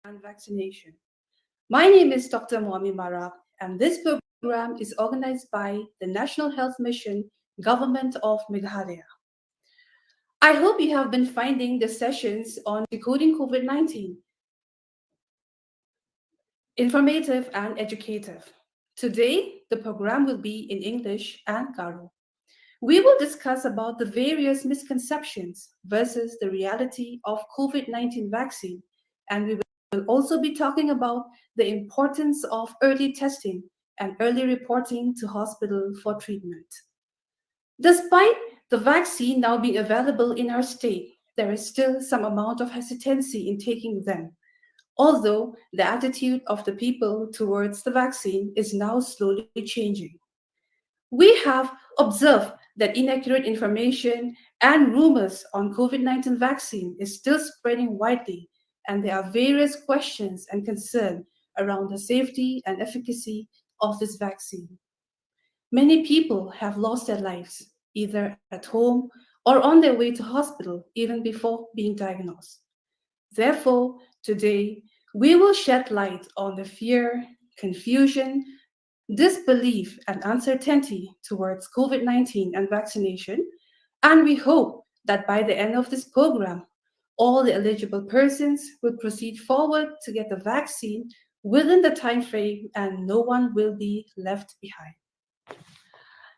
and vaccination. My name is Dr. Moami Marak, and this program is organized by the National Health Mission, Government of Meghalaya. I hope you have been finding the sessions on decoding COVID-19 informative and educative. Today, the program will be in English and Garo. We will discuss about the various misconceptions versus the reality of COVID-19 vaccine, and we will also be talking about the importance of early testing and early reporting to hospital for treatment. Despite the vaccine now being available in our state, there is still some amount of hesitancy in taking them, although the attitude of the people towards the vaccine is now slowly changing. We have observed that inaccurate information and rumors on COVID-19 vaccine is still spreading widely, and there are various questions and concerns around the safety and efficacy of this vaccine. Many people have lost their lives, either at home or on their way to hospital, even before being diagnosed. Therefore, today, we will shed light on the fear, confusion, disbelief, and uncertainty towards COVID-19 and vaccination, and we hope that by the end of this program, all the eligible persons will proceed forward to get the vaccine within the time frame and no one will be left behind.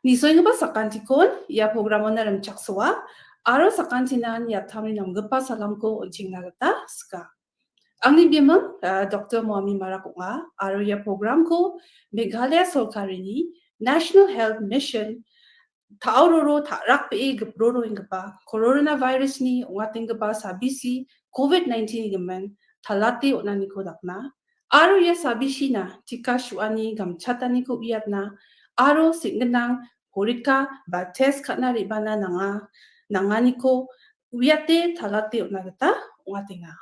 Nisoy nga ba sa kantikon, iya programo na ram chakswa, aro sa kantinan ya tamni namgapa salam ko unching nagata ska. Ang nibiyamang Dr. Moami Marakunga, aro ya program ko, Meghalaya Solkarini, National Health Mission, taororo tarak pe gabroro ingaba, coronavirus ni ungating gaba sabisi, COVID-19 gaman, talati onani ko dakna, aro ya sabisi na, tika shuani gamchatani ko biyat na, aro singenang, horika, ba test katna ribana nangani ko, wiyate talati onagata, ungatinga.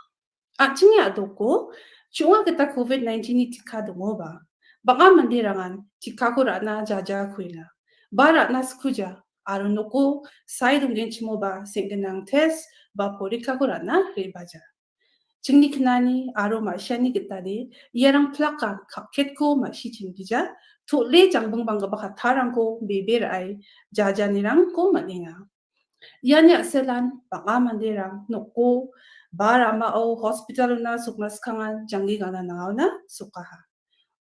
Achinya adoko, chunga kita COVID-19 ni tika dongoba. Baka mandirangan, tika ko rana jaja kuila. Bara na skuja, aron noko, sai donggen chimoba, senggenang test, ba porika ko rana rebaja. Chingni knani, aro masyani kitari, iyarang plaka, kapket ko masyi chinggija, to le jangbang bangga baka tarang ko, beber ay, jaja nirang ko maninga. Yan selan, baka mandirang, noko, bara mao hospital na sukmas kangan jangi gana na sukaha.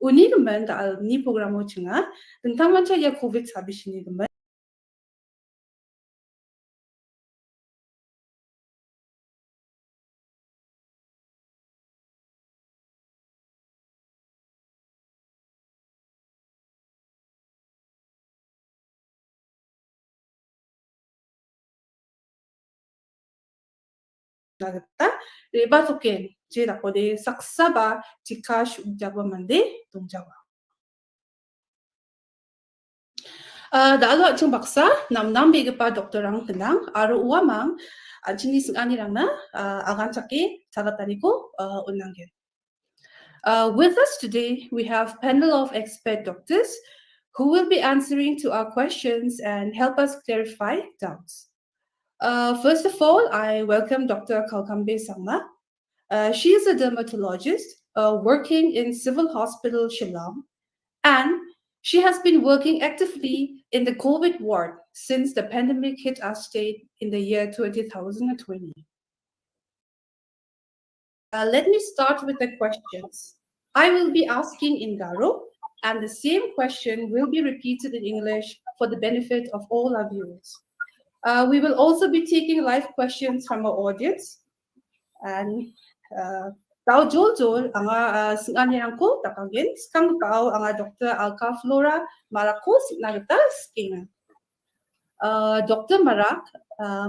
Uni naman dahil ni programo nga, tentang manca ya COVID sabi sini naman. Nagata, reba token, jeda ko de saksaba, tikash ujaba mande, tungjawa. Dalo chung baksa, nam bega pa doktorang tenang, aro uamang, jenis anirang na, agan sake, tagataniko, unanggen. With us today, we have a panel of expert doctors who will be answering to our questions and help us clarify doubts. First of all, I welcome Dr. Kalkambe Sangma. She is a dermatologist working in Civil Hospital Shillong, and she has been working actively in the COVID ward since the pandemic hit our state in the year 2020. Let me start with the questions. I will be asking in Garo, and the same question will be repeated in English for the benefit of all our viewers. We will also be taking live questions from our audience. And tao jol anga singanirang ko takagin skang tao anga Dr. Alka Flora Marako sinagata skinga. Dr. Marak,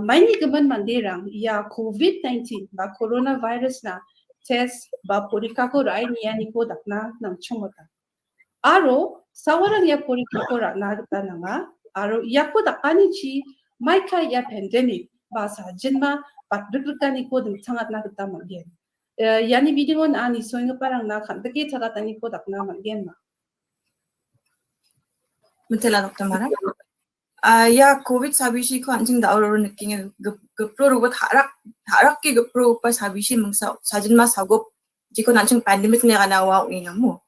may gaman mandirang ya COVID-19 ba coronavirus na test ba porika ko rai niya ni ko dakna ng chumota. Aro sawarang ya porika ko na dakna nga aro ya ko dakani chi may kaya pandemic ba sa jinma patdudutani ko ding sangat na kita magyan. Yani bidingon ani so nga parang nakandaki tagatani ko dakna magyan ma. Mutela Dr. Mara. Ya COVID sabishi ko anjing dauro 느끼게 gepro ro darak ke gepro pa sabishi mangsa sajin ma sagop jiko nanching pandemic ne kana wa ina mo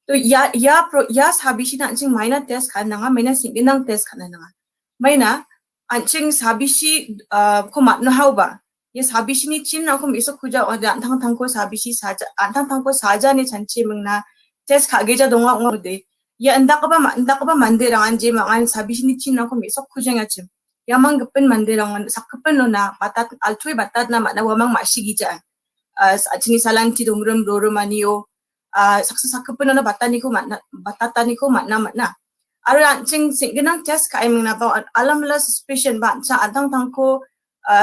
to ya sabi shi nanching maina test kana nga maina singinang test kana nga maina anching sabi shi ko mat no how ba ye sabi shi ni chin na ko miso kuja antang ko sabi shi saja antang ko saja ni chanchi mengna test ka geja donga ngode ya anda ka ba manderang anje mangan sabi shi ni chin na ko miso kuja nga chim yamang gepen manderang sakkepen no na batat altui batat na ma na wamang masigija achini salanti dongrum roromaniyo sakkepen no batani ko batatani ko na aru anching singinang test ka imna ba alamla suspicion ba cha antang ko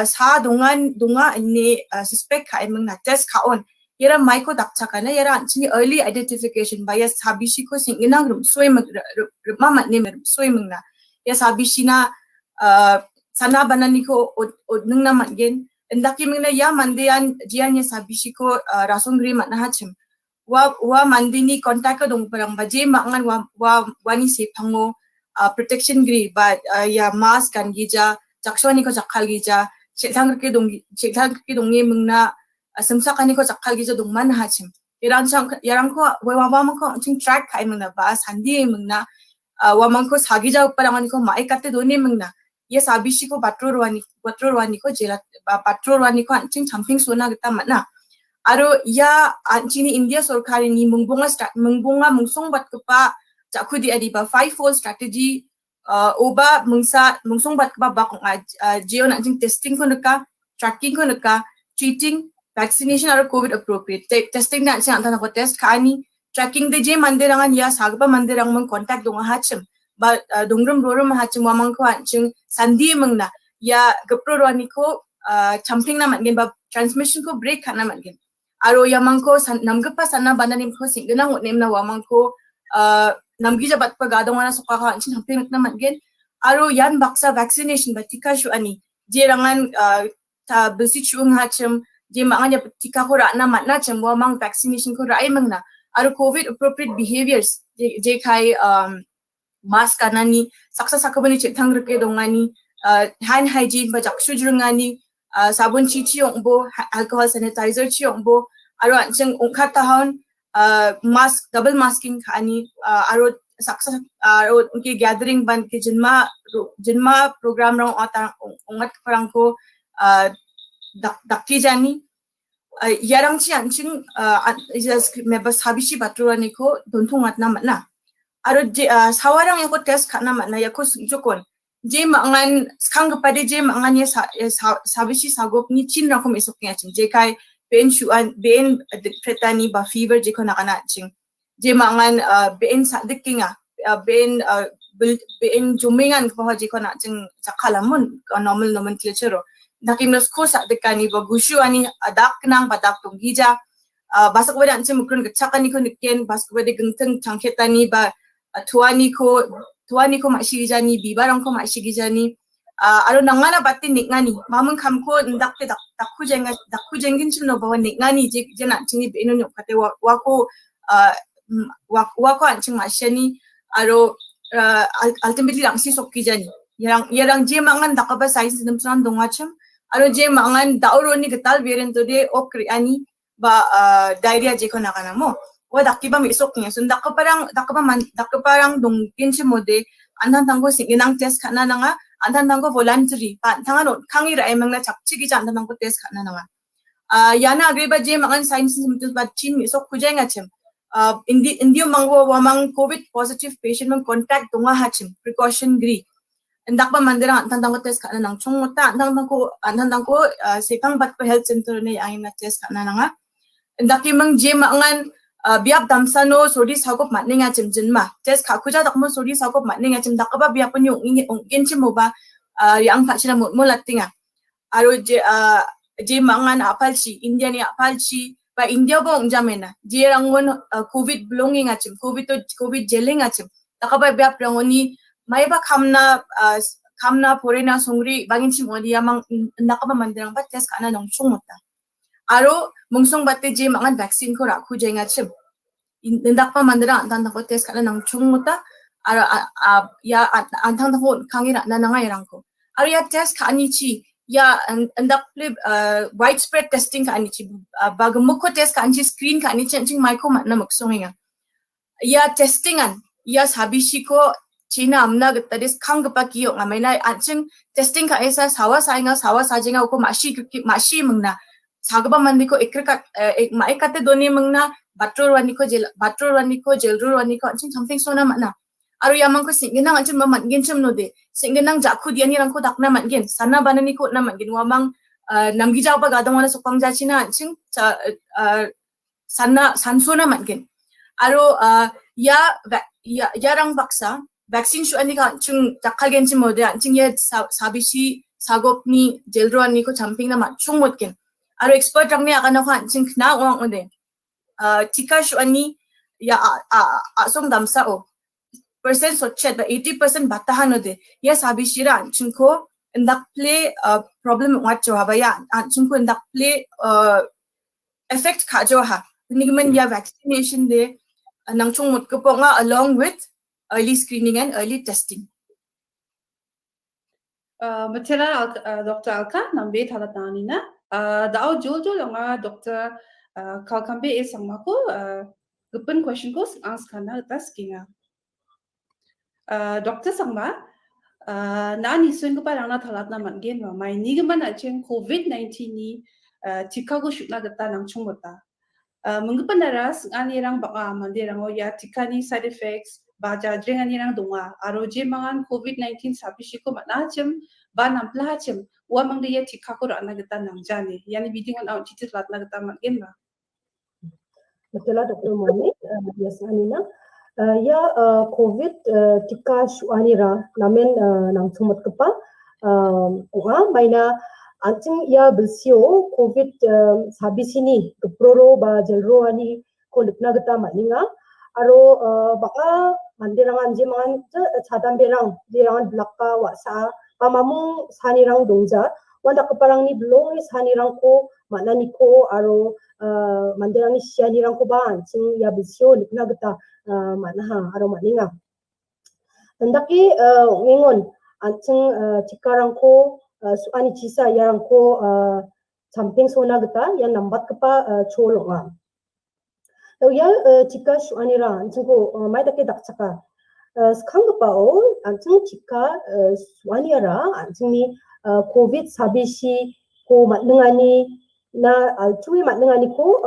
sa donga ini suspect ka imna test ka on yara maiko dakcha kana yara anchini early identification ba ya sabishi ko singinang rum soy mama ne soy mengna ya sabishi na sana banani ko nung na matgen endaki mengna ya mandian jianya sabishi ko rasongri mat na hachim wa mandini contact ko dong parang baje mangan wani se phango protection gri ba ya mask kan gija jakshwani ko jakhal gija chethang ke dongi mengna samsakani ko jakhal gija dongman hachim yarang ko wa ko ching track kai mengna ba sandi mengna wa mangko sagija parangani ko mai katte doni mengna ye sabishi ko patrorwani ko jela patrorwani ko ching champing sona gita mana aro ya anchini India sorkari ni mungbonga mungsongbat kepa jakudi adiba five-fold strategy oba mungsongbat kepa bakong geo nanjing testing ko naka tracking ko naka treating vaccination aro covid appropriate testing na siya antana ko test kani tracking de je manderangan ya sagba manderang mong contact donga hachim ba dongrum rorum hachim wamang ko anching sandi mengna ya geprorwani ko champing na matgen ba transmission ko break kana matgen aro yamangko namgpa sana bananim ko singnang nem na wamangko namgija batpa gadongana soka ka anchin hamping na matgen aro yan baksa vaccination ba tika shu ani je rangan ta besi chung hachim je manganya tika ko ra na matna chem wamang vaccination ko rai mangna aro covid appropriate behaviors je kai mask kanani saksa sakabani chethang rke dongani hand hygiene ba jakshu jrungani sabun chichi yongbo alcohol sanitizer chi yongbo aro ancheng ongkha tahon mask double masking khani aro saksa aro unki gathering ban ke jinma program rong ata ongat parang ko dakki jani yarang chi anching meba sabishi batrani ko donthongat na matna aro sawarang yako test khana matna yako jokon je mangan skang pade je mangan ye sabishi sagop ni chin rakom esok nya ching je kai ben shuan ben pretani ba fever je kona kana ching je mangan ben sadikinga ben jumingan ko je kona ching chakalamun normal nomenclature dakimnos ko sadikani ba gushu ani adak nang badak tunggija basak wada anche mukun gachakani ko nikken basak wada gengteng changketani ba tuani ko masigijani bibarang ko masigijani aro nangana batin nikngani mamung kamko ndakte dakujengin chimno bawa nikngani je na chini beno nyokate wako anching masyani aro ultimately langsi sokijani yarang je mangan dakaba size namsan dongacham aro je mangan dauroni getal variant de okri ani ba diarrhea je ko nakana mo wa dakiba mi soknya sun dakaparang dongkin chimode antan tanggo singinang test kana nga antan tanggo voluntary pa tangan kangira emangna chapchigi antan tanggo test kana nga yana agreba je mangan science symptoms ba chin mi sok kujenga chem indio mangwo wamang covid positive patient mang contact donga hachim precaution gri ndakba mandira antan tanggo test kana nang chongota antan tanggo sepang batpa health center ne aina test kana nga ndaki mang je mangan biap damsano sori sagop matninga chimjinma test khakuja dakmo sori sagop matninga chim dakaba biap ni ongin chimoba yang phachina mo latinga aro je mangan apalchi india ni apalchi ba india bo ongjamena je rangon covid belonging achim covid jeling achim dakaba biap rangoni maiba kamna porena songri bangin chimodi yamang nakaba mandirang ba test kana nong chongmota aro mungsong batte je mangan vaccine ko rakhu jenga chim ndakpa mandira antan ko test kana nang chungmuta aro ya antang ko kangira na nga yarangko aro ya test kani chi ya andak play widespread testing ka ani chi bagamuk ko test ka ani screen ka ani ching micro mat na maksonga ya testingan ya sabishi ko China amna gtadis khang gpa kiyo ngamai na anching testing ka esa sawa sajinga ko mashi mungna sagaba mandi ko ikrika maikate doni mungna batror wani ko jelrur wani ko anching something sona mana aru yamang ko singinang anching mamangin chim no de singinang jakhu diani rang ko dakna mangin sana banani ko na mangin wamang namgi jaba gadang wana sokang jachina anching sana sansona mangin aru yarang baksa vaccine shu ani ka chung takhagen chi mode chung ye sabishi sagopni jelro ani ko champing na ma chung motken aru expert rang ne akana khan chung na ong ode tika shu ani ya asong damsa o percent sochet ba 80% batahan ode ya sabishi ran chung ko ndak play problem wat jo haba ya chung ko ndak play effect kha jo ha nigman ya vaccination de nang chung mot ko nga along with early screening and early testing. Matera Dr. Alka nambe thala tani na dao jol nga Dr. Kalkambe e sangma ko gupen question ko ask kana tas kinga. Dr. Sangma na ni swing pa rang na thalat na man gen ma mai ni gaman a chen Covid-19 ni tika ko shutna gata nang chung mota. Menggupan daras ani rang baka mandi rang o ya tika ni side effects baja jeng ani rang dunga aro je mangan Covid-19 sapishi ko manachem ba namplachem wa mangde ya tika ko rana gata nang jane yani bidingan out titit lat na gata man gen ba. Betul Dr. Mani, yes Anina. Ya COVID tika shuanira namen nang sumat kepa maina anting ya bersio COVID habis ini keproro ba jelro ani ko lipna gata maninga aro baka mandirangan je mangan chadam berang jerangan blakka wasa pamamung sanirang dongja wanda keparang ni belong sanirang ko manani ko aro mandirang ni sianirang ko ba anting ya bersio lipna gata manaha aro maninga tandaki ngingon anting cikarang ko suani cisa yang ko samping sona gata yang nambat kepa cholonga tau ya cika suani ra anting ko mai take dak chaka skang gapa o anting cika suani ra anting ni covid sabishi ko matnengani na chui matnengani ko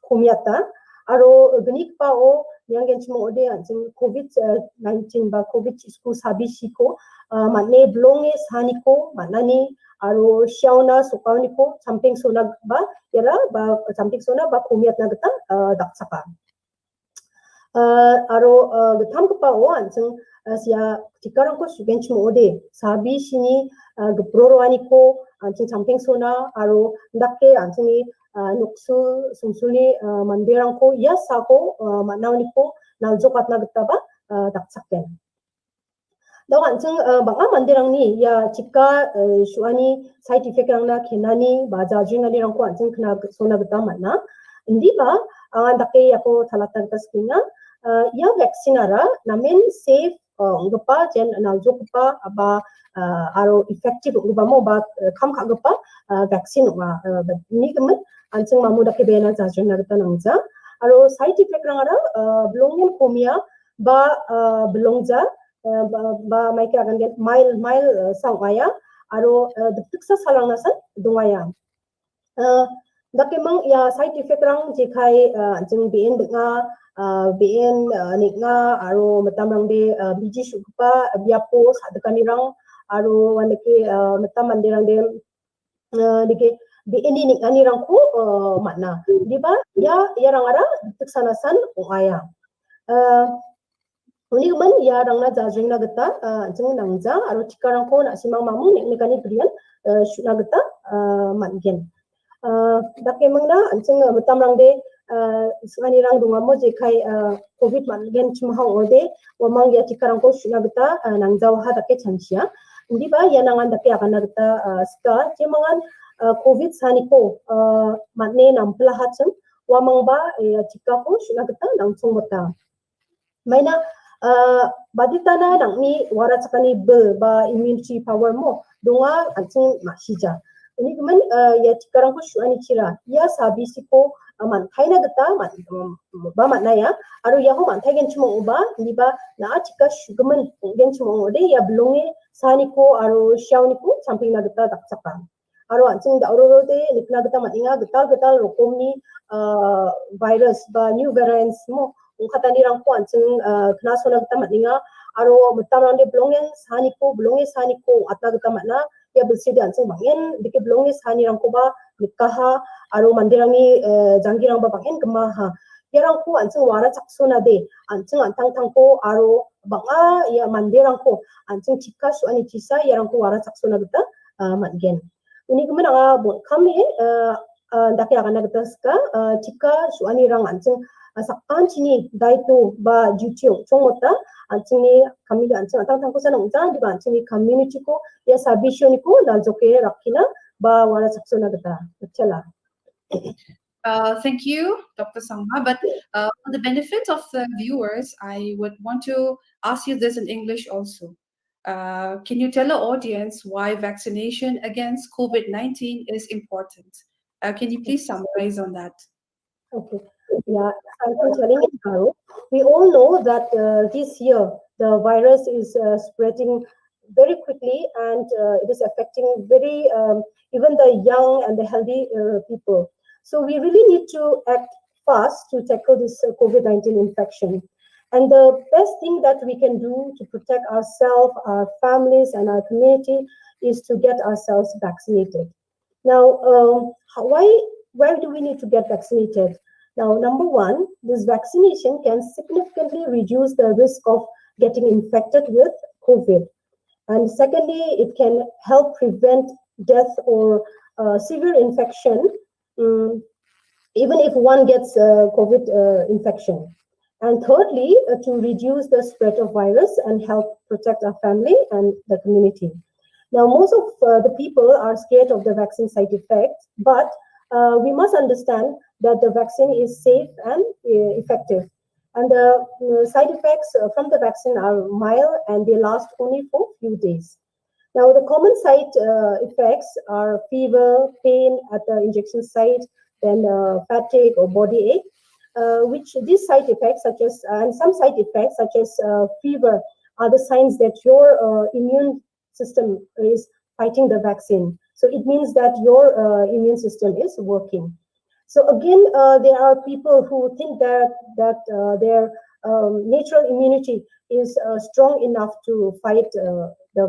komiata aro genik pa o yang gen cimo ode anjing covid-19 ba covid isku sabishi ko matne blonge sani ko manani aro shauna sokawni ko samping sona ba yara ba samping sona ba komiat na gata daksaka aro gatam pa o anjing sia tikarang ko sugen cimo ode sabishi ni geprorwani ko anjing samping sona aro ndakke anjing nuksu sumsuli mandirang ko ya sako manawni ko naljokat na gata ba daksaken daw anjing banga mandirang ni ya cika suani side effect rang na kenani baja jingani rang ko anjing kna sona gata manna indi ba andakke yako thalatan taskina ya vaccine ara namen safe ngapa jen naljokpa aba aro effective ngba mo ba kham khagpa vaccine wa ni kemet anjing mamu dakke bena jajun nagata nangja aro side effect rangara belongin komia ba belongja ba maike akan get mile sangaya aro diksa salang nasan dungaya dakke mang ya side effect rang jekai anjing ben denga ben nikna aro matam rang de biji sugpa biapo sadakani rang aro waneke matam mandirang de dike ini ni ani rangku makna diba ya rangara tiksanasan ungaya uni man ya rangna jajring na gata jeng nangja aro cikarang ko na simang mamu nek nekani brian shuna gata mangen dake mangna anjeng betam rang de sani rang dunga mo je kai covid mangen chimhang ode wamang ya cikarang ko shuna gata nangja wa dake chansia diba ya nangan dake akan gata ska jemangan COVID saniko matne nampla hacheng wamang ba cika ko shuna gata langsung bata maina baditana nangni wara chakani ba immunity power mo donga anching masija. Ini kemen ya cikarang ko shuani cira ya sabi siko man thaina gata man ba man na ya aru ya ho man thaigen chimo uba liba na cika shugemen gen chimo ode ya blonge sani ko aru shauni ko samping na gata dakchapa aru anching da oro de nikna gata matinga gata rokomni virus ba new variants mo khatani rang ko anching khna sona gata matinga aru mutamande blonge sani ko atna gata matna ya bersih anching bangen dike blonge sani rang ko ba nikaha aru mandirangi janggirang ba bangen kemaha yarang ko anching wara chaksona de anching antang tangko aru banga ya mandirang ko anching chikas ani chisa yarang ko wara chaksona gata matgen ini kemen anga bon kami ndaki agana gata ska chika suani rang anching sakpan chini daitu ba jutio chongota anching ni kami anching antang tangko sana ungja di anching ni community ko ya sabisyo ni ko daljoke rakina ba wara chaksona gata chala. Thank you, Dr. Sangma. But for the benefit of the viewers, I would want to ask you this in English also. Can you tell our audience why vaccination against COVID-19 is important? Can you please summarize on that? Okay. Yeah, I'm telling it, Karo. We all know that this year the virus is spreading very quickly and it is affecting very even the young and the healthy people. So we really need to act fast to tackle this COVID-19 infection. And the best thing that we can do to protect ourselves, our families, and our community is to get ourselves vaccinated. Now, why do we need to get vaccinated? Now, number one, this vaccination can significantly reduce the risk of getting infected with COVID. And secondly, it can help prevent death or severe infection, even if one gets COVID infection. And thirdly, to reduce the spread of virus and help protect our family and the community. Now, most of the people are scared of the vaccine side effects, but we must understand that the vaccine is safe and effective. And the side effects from the vaccine are mild and they last only for a few days. Now, the common side effects are fever, pain at the injection site, then fatigue or body ache, which these side effects and some side effects such as fever are the signs that your immune system is fighting the vaccine. So it means that your immune system is working. So again, there are people who think that their natural immunity is strong enough to fight the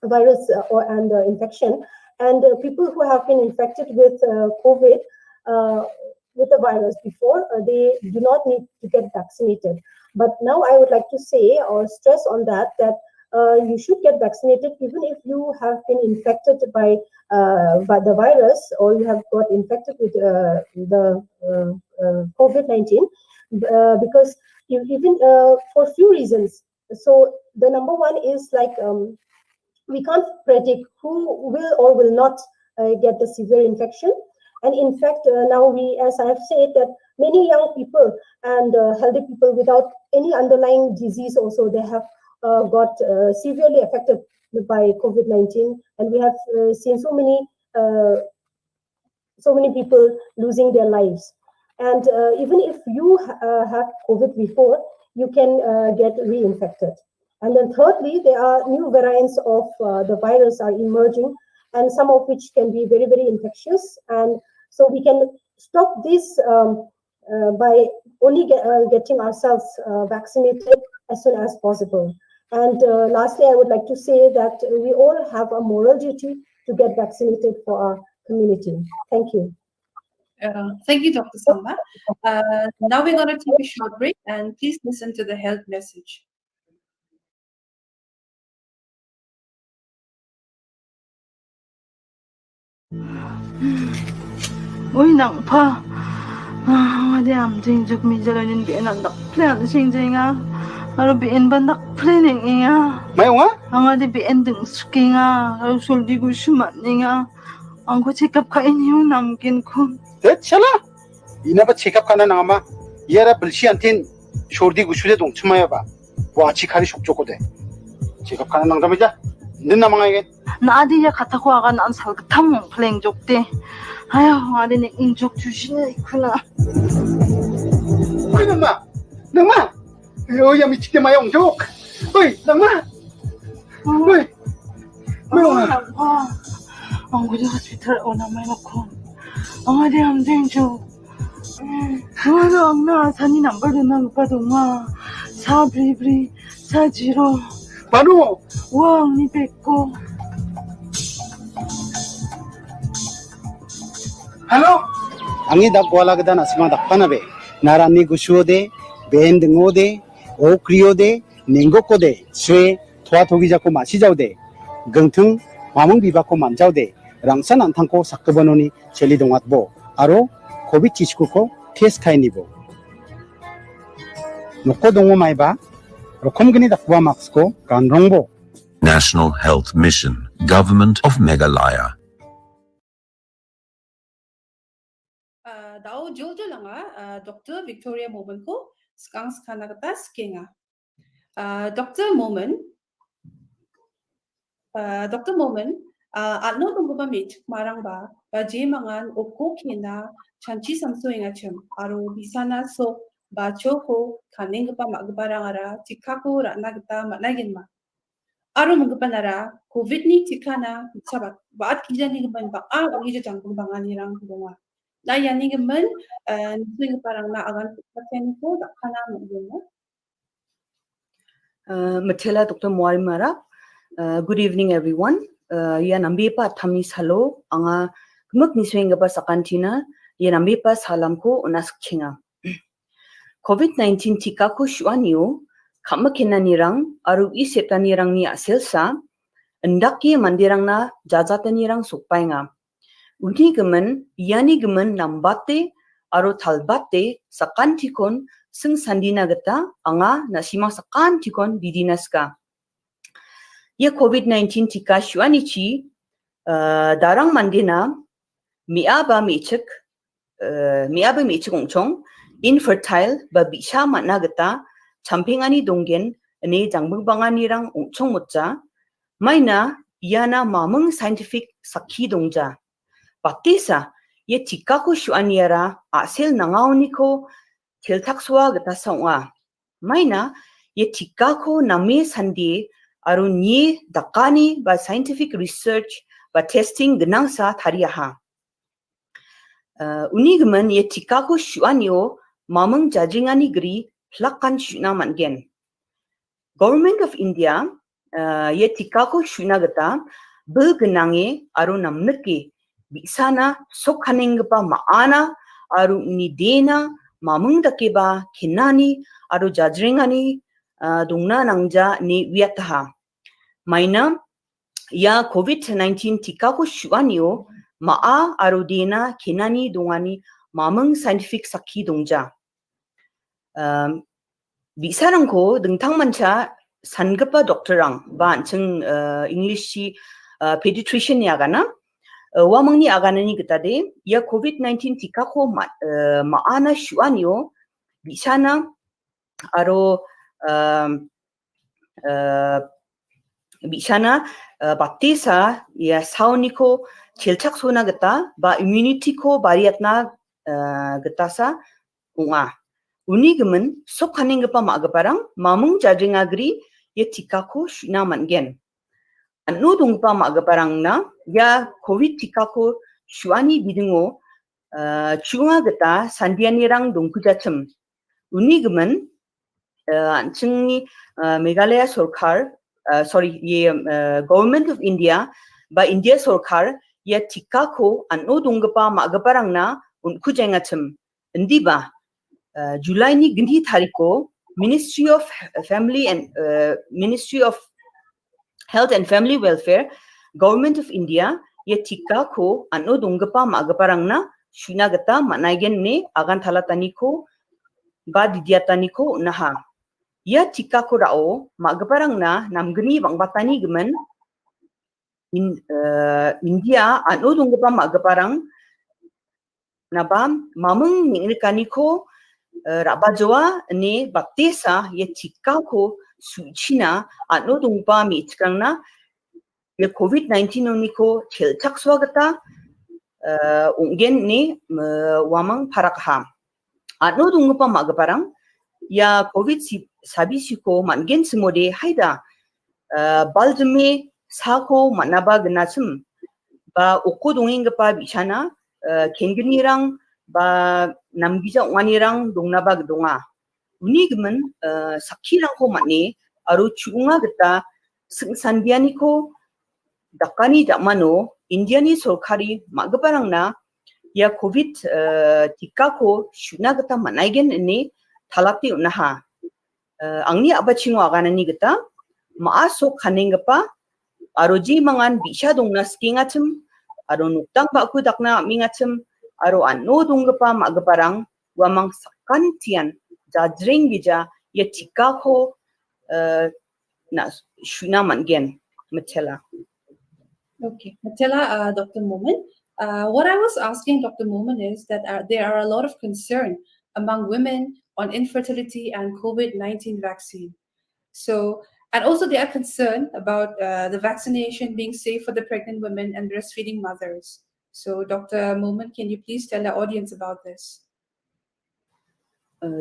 virus and the infection. And people who have been infected with COVID, with the virus before, they do not need to get vaccinated. But now I would like to say or stress on that you should get vaccinated even if you have been infected by the virus or you have got infected with the COVID-19 because even for a few reasons. So the number one is like we can't predict who will or will not get the severe infection. And in fact, now as I have said, that many young people and healthy people without any underlying disease also, they have got severely affected by COVID-19, and we have seen so many people losing their lives. And even if you have COVID before, you can get reinfected. And then thirdly, there are new variants of the virus are emerging, and some of which can be very, very infectious. And so we can stop this by only getting ourselves vaccinated as soon as possible. And lastly, I would like to say that we all have a moral duty to get vaccinated for our community. Thank you. Thank you, Dr. Sangma. Now we're going to take a short break and please listen to the health message. Ôi nặng pha đi am jing juk mi jalo nin bi nan dak plan sing jing a aro bi en ban dak planning inga mai wa anga di bi en ding skinga aro sul di gu shumat ninga angko check up ka in yu nam kin khum te chala ina ba check up kana na ma yara bulshi antin shordi gushule dong chumaya ba wa chi khari shok choko de check up kana nang jamija Din na mga igit. 나디 야 같아고 아가 난 살그탐 플랭 족대 아휴 아디 내 인족 주시네 있구나 Uy, nang ma. Uy, yung michik na mayong joke. Uy, nang ma. Uy, 와 우리 호스피탈 오나마이 놓고 어디 암생조 와나 엄마 산이 남발도 나 오빠도 사브리브리 사지로 paano? 왕니 뵙고 Hello? Ang idag wala gada na sima dakpana be. Narani gusyo de, ben dengo de, o kriyo de, nengo ko de, swe, toa togi jako 마시자오 de, gengtung, mamung bibako manjao de, rangsan antangko sakkebanoni cheli dongat bo, aro, COVID-19 ko test kaini bo. Noko dongo mai ba, rokom gini dakwa max ko ganrong bo. National Health Mission, Government of Meghalaya. Daw Jojo lang Dr. Victoria Moment ko skang skanagatas kenga. Dr. Moment, atno tong gumamit marang ba mangan oko kina chanchi samso inga chem aro bisana so ba choko kaning pa magbarang ara tikako rana kita managin ma. Aro menggepanara COVID ni tikana sabat baat kijani geban ba agi jangkung bangan nirang donga. Na yani gemen nung parang na agan paten ko dakana mo. Mathila Dr. Muari Mara. Good evening, everyone. Yan ambipa tamis halo anga kumuk niswenga pa sa kantina yan ambipa salam ko unas chinga. COVID-19 tika ko shuanyo kamakina nirang aru iseta nirang ni aselsa endaki mandirang na jajata nirang sukpainga. Uni gemen yani gemen nambate aru talbate sa kantikon sing sandina geta anga nasimang sa kantikon bidinaska. Ye COVID-19 tika shuanichi darang mandina miaba michik ongchong infertile ba bisha managata champingani donggen ne jangbangbanganirang ongchong motja maina yana mamung scientific sakhi dongja patisa ye tika ko shuaniara asel nangauniko tiltakswa gata saunga maina ye tika ko nami sandi aru ni dakani ba scientific research ba testing genangsa thariaha. Unigemen ye tika ko shuanyo mamang jajingani gri plakan shuna mangen. Government of India ye tika ko shuna gata begenange aru namneke bisana sokhaneng pa maana aru nidena mamang dakeba kinani aru jajringani dongna nangja ni wiataha. Maina ya COVID-19 tika ko shuanyo maa aru dena kinani dongani mamang scientific sakhi dongja. Bisarang ko dengtang mancha sangapa doktorang ba cheng English si pediatrician ya gana wamang ni aganani getade ya COVID-19 tika ko maana shuanyo bisana aru bisana batisa ya sauniko chelchak sona geta ba immunity ko bariatna getasa unga unigemen sokhaning pa magaparang mamung jajingagri ye tika ko shuna mangen anno dongpa magaparang na ya covid tika ko shuani bidingo chunga geta sandianirang dongkujachim unigemen anchingni Meghalaya Sarkar ye Government of India ba India Sarkar ya tika ko anno dongpa magaparang na unku jengachim ndi ba July ni gindi tariko Ministry of Health and Family Welfare Government of India ye tika ko anno dongpa magaparang na shunagata managen ne agan thalatani ko ba didiatani ko naha ya tika ko rao magaparang na namgni bangbatani gemen India anno dongpa magaparang naba mamung ningkani ko rabajoa ne baptisa ye tika ko suchina anno dongpa mi chikrangna ya COVID-19 uniko chilchak swagata ungen ni wamang parakha ano dungupa magaparang ya COVID sabisiko mangen semode haida baldume sako manaba gnasum ba okko dongengpa bichana kengnirang ba namgija wanirang dongnaba gdonga unigmen sakhirangko mane aru chunga gita singsanbianiko dakani dakmano Indiani sorkari magaparangna ya COVID tika ko shuna gita manaigen ini talakti unaha angni abachingo aganani gita maaso kanengpa aroji mangan bisha dongna skingachim aro nuktang baku dakna mingachim aro anno dongpa magaparang wamang sakantian jajring bija ya tika ko na shuna mangen matela. Okay, Matella, Dr. Momin. What I was asking Dr. Momin is that there are a lot of concern among women on infertility and COVID-19 vaccine. So, and also they are concerned about the vaccination being safe for the pregnant women and breastfeeding mothers. So, Dr. Momin, can you please tell our audience about this?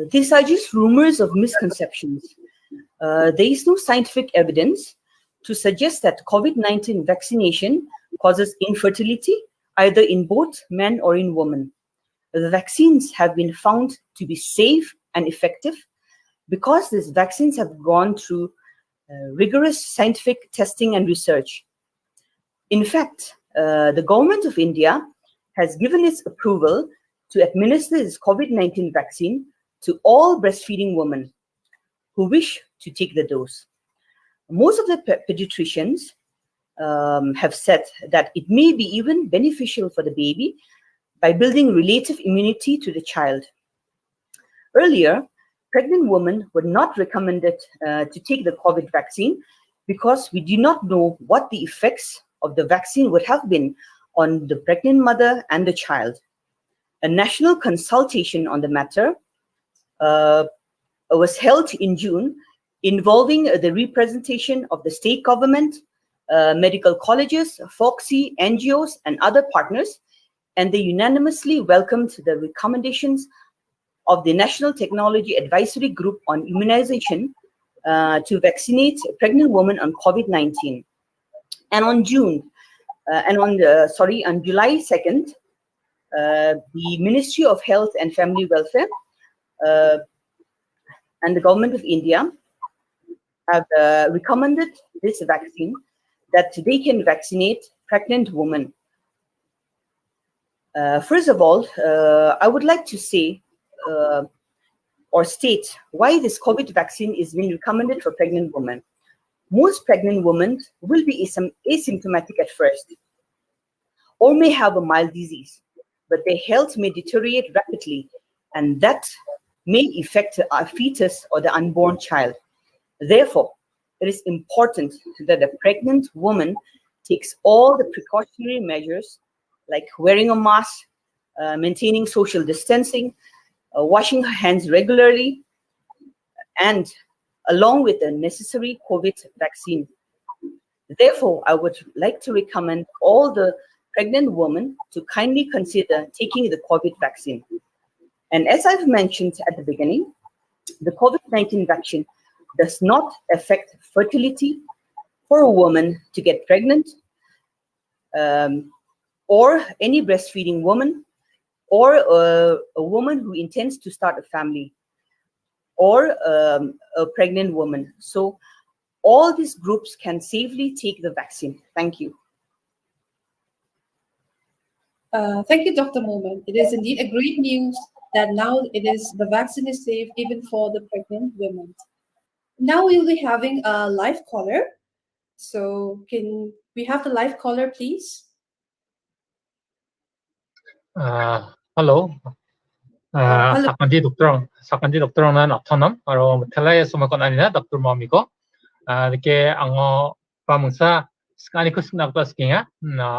These are just rumors of misconceptions. There is no scientific evidence to suggest that COVID-19 vaccination causes infertility, either in both men or in women. The vaccines have been found to be safe and effective because these vaccines have gone through rigorous scientific testing and research. In fact, the government of India has given its approval to administer this COVID-19 vaccine to all breastfeeding women who wish to take the dose. Most of the pediatricians have said that it may be even beneficial for the baby by building relative immunity to the child. Earlier, pregnant women were not recommended to take the COVID vaccine because we do not know what the effects of the vaccine would have been on the pregnant mother and the child. A national consultation on the matter was held in June, involving the representation of the state government, medical colleges, FOXI, NGOs, and other partners, and they unanimously welcomed the recommendations of the National Technology Advisory Group on Immunization to vaccinate pregnant women on COVID-19. And on July 2nd, the Ministry of Health and Family Welfare and the Government of India have recommended this vaccine that they can vaccinate pregnant women. First of all, I would like to say or state why this COVID vaccine is being recommended for pregnant women. Most pregnant women will be asymptomatic at first or may have a mild disease, but their health may deteriorate rapidly, and that may affect our fetus or the unborn child. Therefore, it is important that a pregnant woman takes all the precautionary measures like wearing a mask, maintaining social distancing, washing her hands regularly, and along with the necessary COVID vaccine. Therefore, I would like to recommend all the pregnant women to kindly consider taking the COVID vaccine. And as I've mentioned at the beginning, the COVID-19 vaccine does not affect fertility for a woman to get pregnant, or any breastfeeding woman, or a woman who intends to start a family, or a pregnant woman. So all these groups can safely take the vaccine. Thank you. Thank you, Dr. Momin. It is indeed a great news that now the vaccine is safe even for the pregnant women. Now we'll be having a live caller. So can we have the live caller, please? Hello. Hello. Sakandi doktor nan aptanam aro telaya sumakon anina Dr. Momiko. Dike ango pamungsa skani kusnak taskinga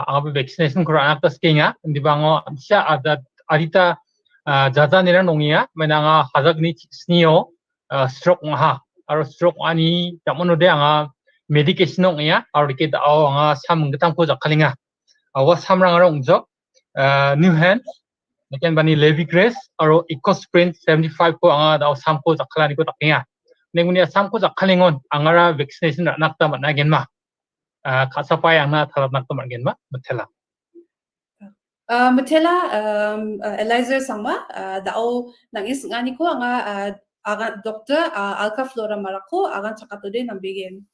ango vaccination kuro anak taskinga di bango sia ada adita jajanira nongia menanga hazagni snio stroke ngaha aro stroke ani tamonode anga medication ong ya arike da aw anga sam ngatang ko jakhalinga awa samrang arong jok new hand Nakan bani Levi Grace aro EcoSprint 75 ko anga da sam ko jakhalani ko takinga nengunia sam ko jakhalingon angara vaccination nakta managen ma khasapai anga thalat nakta managen ma mathela Matela Eliza Sangma dao nangis ngani ko anga aga Dr. Alka Flora Marako agan chakatude nambigin.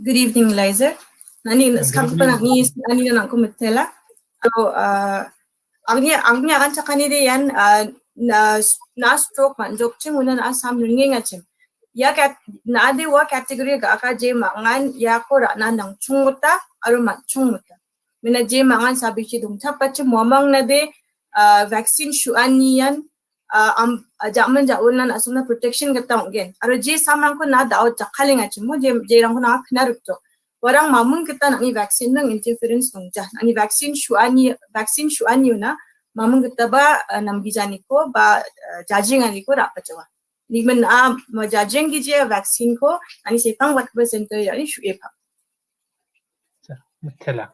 Good evening, Liza. Nani sekarang pa nani na nangko metela. So, angnya akan cakani de yan na stroke man jok chim una na sam ringing achim. Ya kat na de wa category ga ka je mangan ya ko ra na nang chungmuta aru ma chungmuta. Mina je mangan sabi chi dum thapa chi momang na de vaccine shuanian jaman jaunan asumna protection gatang gen. Aru je samang ko na daw jakhaling achim mo je rang ko na khnarukto. Warang mamung kita nani vaccine nang interference nungja. Nani vaccine shuani na mamung kita ba nam bijani ko ba judging ani ko rapa jawa. Ni men ma judging ki je vaccine ko ani sepang wat center yani shu epa. mathela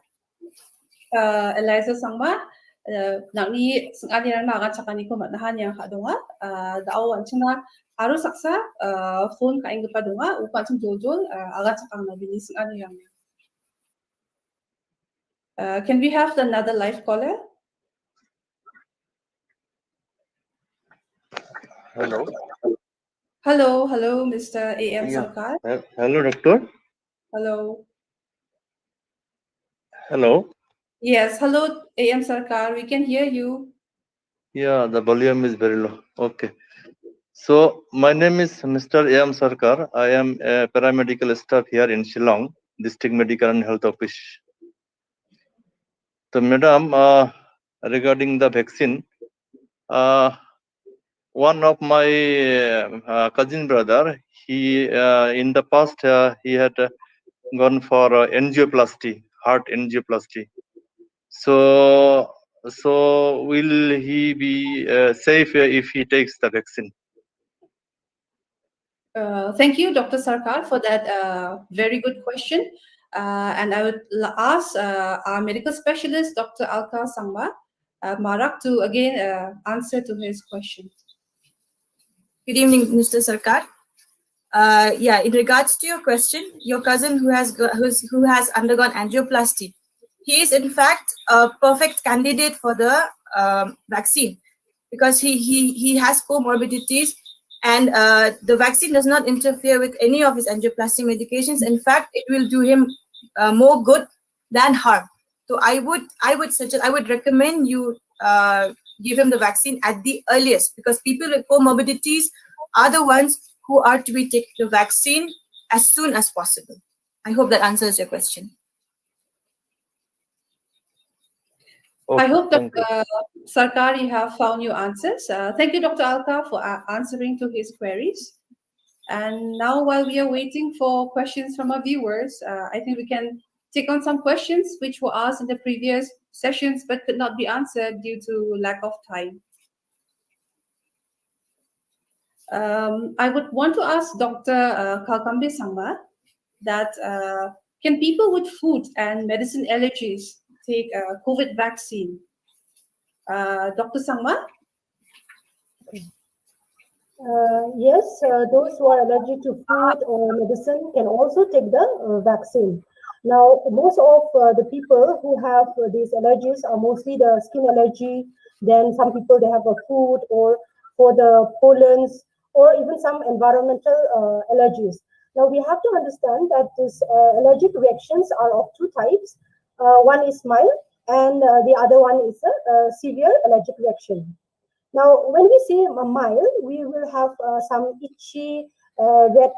Eliza Sangma nangni sengani rang agan chakani ko manahan yang hadonga dao anchina aru saksa phone ka ingpa donga upan chung jojol agan chakang na bini sengani yang. Can we have another live caller? Hello. Hello, Mr. A.M. Yeah. Sarkar. Hello, doctor. Hello. Hello. Yes, hello, A.M. Sarkar. We can hear you. Yeah, the volume is very low. Okay. So my name is Mr. A.M. Sarkar. I am a paramedical staff here in Shillong, District Medical and Health Office. So, madam, regarding the vaccine, one of my cousin brother, he in the past he had gone for angioplasty, heart angioplasty. So will he be safe if he takes the vaccine? Thank you, Dr. Sarkar, for that very good question. And I would ask our medical specialist, Dr. Alka Sangma Marak, to again answer to his question. Good evening, Mr. Sarkar. Yeah, in regards to your question, your cousin who has undergone angioplasty, he is in fact a perfect candidate for the vaccine because he has comorbidities and the vaccine does not interfere with any of his angioplasty medications. In fact, it will do him more good than harm. So I would recommend you give him the vaccine at the earliest because people with comorbidities are the ones who are to be taking the vaccine as soon as possible. I hope that answers your question. Okay, I hope that you. Sarkar, you have found your answers. Thank you, Dr. Alka, for answering to his queries. And now, while we are waiting for questions from our viewers, I think we can take on some questions which were asked in the previous sessions but could not be answered due to lack of time. I would want to ask Dr. Kalkambe Sangma that can people with food and medicine allergies take a COVID vaccine? Dr. Sangma? Yes, those who are allergic to food or medicine can also take the vaccine. Now, most of the people who have these allergies are mostly the skin allergy. Then some people they have a food or for the pollens or even some environmental allergies. Now we have to understand that these allergic reactions are of two types. One is mild and the other one is a severe allergic reaction. Now, when we say mild, we will have some itchy red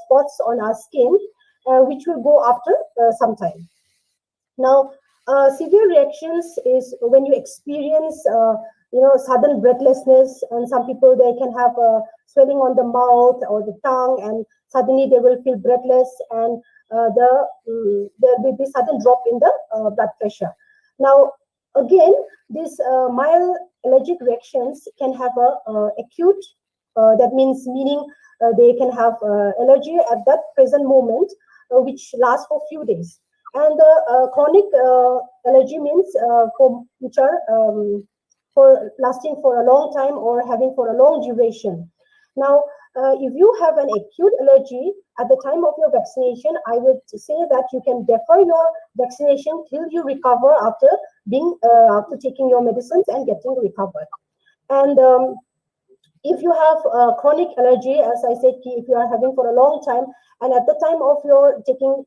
spots on our skin, which will go after some time. Now, severe reactions is when you experience, sudden breathlessness, and some people they can have swelling on the mouth or the tongue, and suddenly they will feel breathless, and there will be sudden drop in the blood pressure. Now, again, these mild allergic reactions can have a acute. That means meaning they can have allergy at that present moment, which lasts for few days. And chronic allergy means which are for lasting for a long time or having for a long duration. Now, if you have an acute allergy at the time of your vaccination, I would say that you can defer your vaccination till you recover after after taking your medicines and getting recovered. And if you have chronic allergy, as I said, if you are having for a long time, and at the time of your taking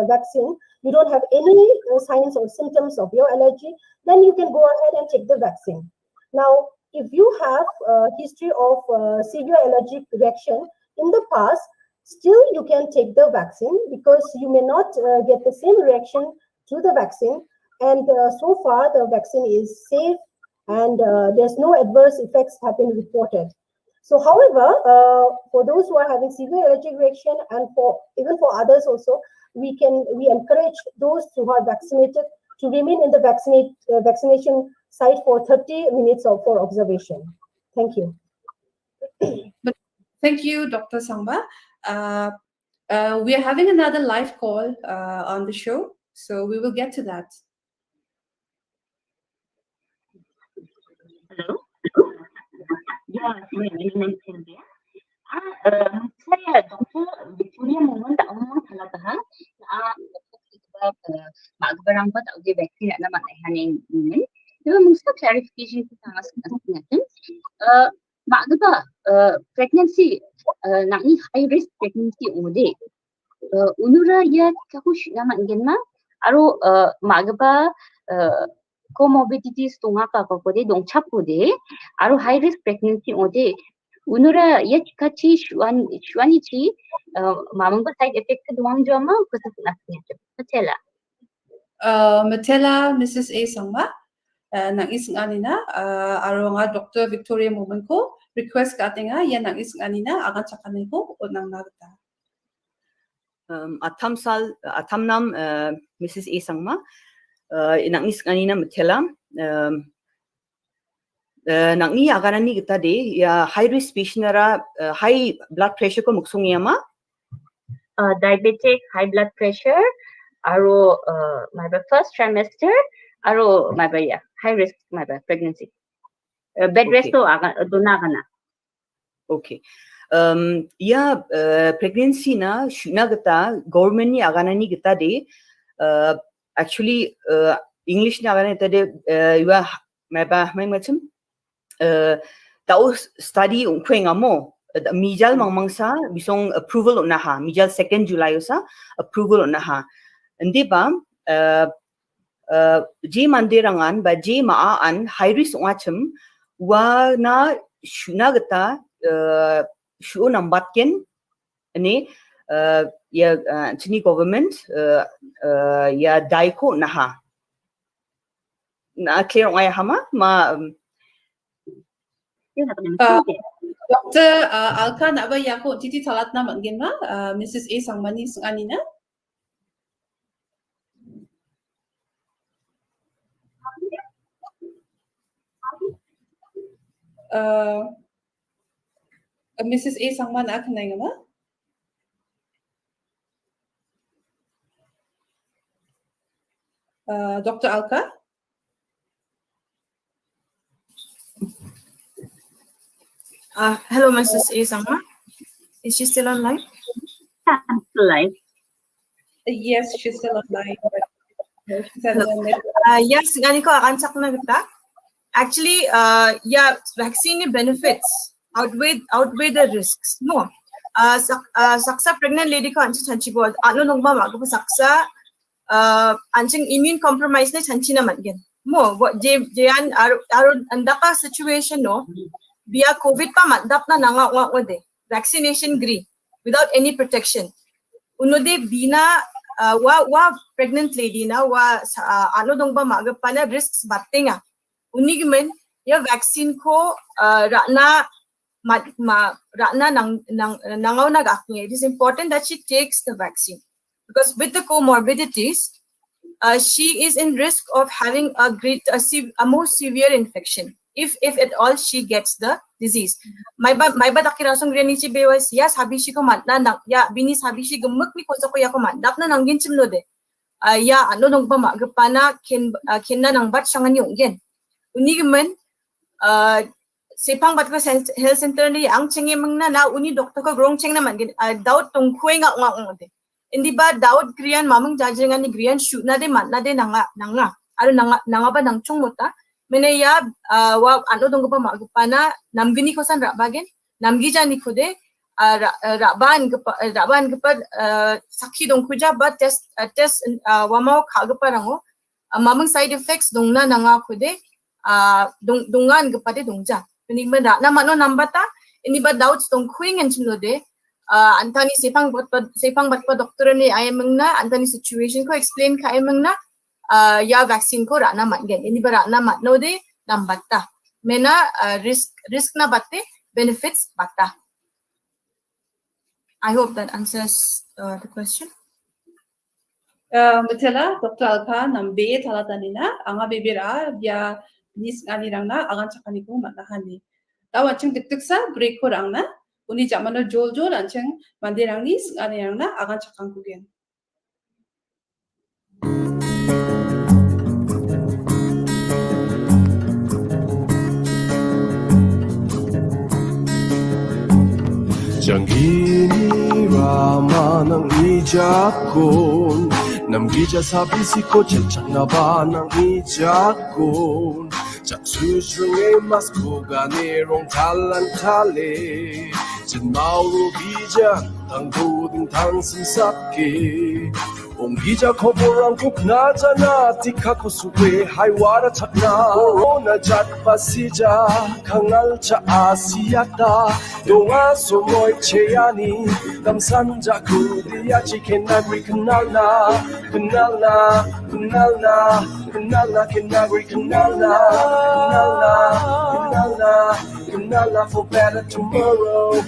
vaccine, you don't have any signs or symptoms of your allergy, then you can go ahead and take the vaccine. Now, if you have a history of severe allergic reaction in the past, still you can take the vaccine because you may not get the same reaction to the vaccine. And so far, the vaccine is safe and there's no adverse effects have been reported. So, however, for those who are having severe allergic reaction and even for others also, we encourage those who are vaccinated to remain in the vaccination site for 30 minutes for observation. Thank you. Thank you, Dr. Sangma. We are having another live call on the show, so we will get to that. Hello? Ya, saya Sylvia. Saya Dr. Victoria Moment tak ngomong salah tahan. Sebab mak barang tak uji vaksin nak nama haning ini. Jadi mungkin clarification kita sangat penting. Mak pregnancy nak ni high risk pregnancy ode. Unura ya kahush nama ingin aro mak comorbidities tunga ka ko de dong chap ko de aro high risk pregnancy ode unura ya kachi shwani chi mamang ba side effect duang jama ko sa naknya Matela Mrs. A Sangma nang is nganina aro nga Dr. Victoria Moment ko request ka tinga yan nang is nganina agan chakanin ko o nang nagta. Atamnam Mrs. A Sangma nangis kanina Matela nangni agarani kita de ya high risk patient high blood pressure ko muksungiyama diabetic high blood pressure aro my first trimester aro my high risk my pregnancy bed rest to dona kana. Okay. Ya pregnancy na shuna gata government ni aganani kita de actually English na agana ita de iwa may macam tau study ungkweng amo mijal mangmangsa bisong approval na ha mijal 2nd July usa approval na ha hindi ba je mandirangan ba je maaan high risk ngacham wa na shuna gata shu nambatken ani ya chini government ya daiko na ha na clear ngaya hama ma Dr. Alka nak ba yako titi talat na mangin ma Mrs. A Sangmani sanganina. Mrs. A Sangman akan na nga ma. Dr. Alka? Hello, Mrs. A. Sangma. Is she still online? I'm still live. Yes, she's still online. Yes, gani ko akan sak na kita. Actually, yeah, vaccine benefits outweigh the risks. No, saksa pregnant lady ko anci chanchi ko ano nung ba mago saksa ancing immune compromise na chanchi na man gen. Mo jean aro andaka situation no. Via COVID pa mandap na nanga de vaccination green without any protection. Unode bina wa pregnant lady na wa ano dong ba maga pala risks batinga. Unigmen ya vaccine ko rana nangaw nagaknya. It is important that she takes the vaccine because with the comorbidities, she is in risk of having a more severe infection if at all she gets the disease. May ba dakirasong granichi bewas ya sabi shi ko matna na ya bini sabi shi gemuk ni ko sa ko ya ko matdap na nang ginchim no de. Ya ano nong ba magpana ken na nang bat sangan yung gen. Uni gemen sepang bat ko health center ni ang chengi mangna na uni doktor ko grong cheng na man gen daud tong kueng nga de. Hindi ba daud kriyan mamang jajengan ni kriyan shoot na de matna de nanga aro nanga ba nang chung mota menaya wa ano dong pa magpana namgini ko san rabagen namgi jani ko de raban gapa sakhi dong kuja ba test wa mau khaga parango mamang side effects dong na nanga ko de dongan gapa de dongja ni ba na mano nambata ini ba doubts dong kuing en chino de antani sepang bat pa doktor ni ayamang na antani situation ko explain ka ayamang na ya vaccine ko rana mat gen ini ba rana mat no de nambata mena risk na batte benefits bata. I hope that answers the question. Mitela, Dr. Alka, nambe talatanina, anga bebera, ya nis anirangna, agan chakaniku matahani. Tahu ancing diktiksa break korangna, uni jamano jol ancing mandirang nis anirangna, agan chakangkugen. Janggini rama ng ijakon Namgija sabi si ko chachak na ba ng ijakon Chaksusrungay mas buganirong talantali Jan mauro bija ang duding tang simsaki Ongija ko borang kuk na jana tika ko suwe haywara chakna Corona jat pasija kangal cha asiyata Donga somoy cheyani damsan jaku diya chicken nagri kanal na kinagri kanal na for better tomorrow